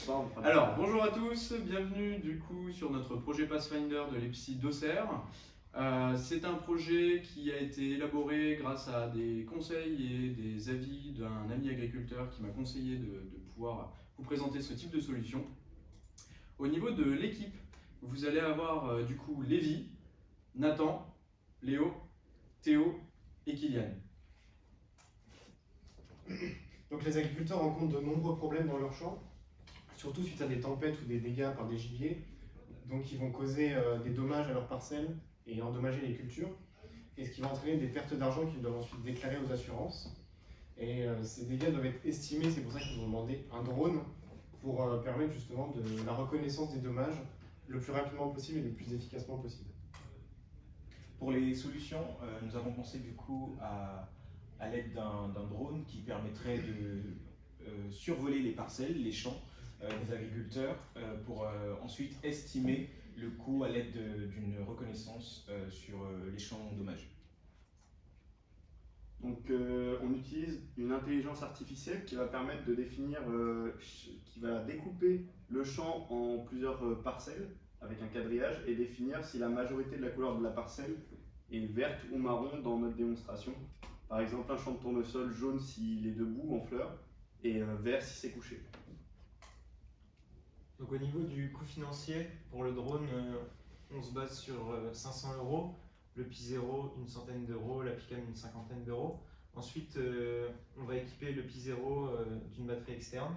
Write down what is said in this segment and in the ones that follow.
Alors, bonjour à tous, bienvenue du coup sur notre projet Pathfinder de l'EPSI d'Auxerre. C'est un projet qui a été élaboré grâce à des conseils et des avis d'un ami agriculteur qui m'a conseillé de pouvoir vous présenter ce type de solution. Au niveau de l'équipe, vous allez avoir du coup Lévi, Nathan, Léo, Théo et Kylian. Donc les agriculteurs rencontrent de nombreux problèmes dans leurs champs, surtout suite à des tempêtes ou des dégâts par des gibiers. Donc ils vont causer des dommages à leurs parcelles et endommager les cultures, et ce qui va entraîner des pertes d'argent qu'ils doivent ensuite déclarer aux assurances. Et ces dégâts doivent être estimés, c'est pour ça qu'ils ont demandé un drone pour permettre justement de la reconnaissance des dommages le plus rapidement possible et le plus efficacement possible. Pour les solutions, nous avons pensé du coup à l'aide d'un drone qui permettrait de survoler les parcelles, les champs des agriculteurs pour ensuite estimer le coût à l'aide d'une reconnaissance sur les champs endommagés. Donc on utilise une intelligence artificielle qui va permettre de définir, qui va découper le champ en plusieurs parcelles avec un quadrillage et définir si la majorité de la couleur de la parcelle est verte ou marron dans notre démonstration. Par exemple, un champ de tournesol jaune s'il est debout en fleurs et vert si c'est couché. Donc au niveau du coût financier, pour le drone, on se base sur 500 €, le Pi-Zero une centaine d'euros, la Picam une cinquantaine d'euros. Ensuite, on va équiper le Pi-Zero d'une batterie externe.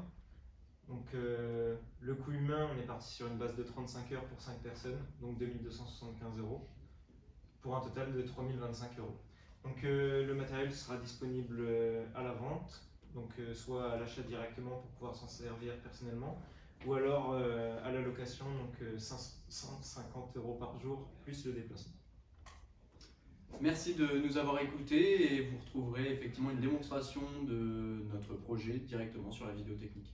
Donc le coût humain, on est parti sur une base de 35 heures pour 5 personnes, donc 2275 €, pour un total de 3025 €. Donc le matériel sera disponible à la vente, donc soit à l'achat directement pour pouvoir s'en servir personnellement, ou alors à la location, donc 550 € par jour, plus le déplacement. Merci de nous avoir écoutés et vous retrouverez effectivement une démonstration de notre projet directement sur la vidéo technique.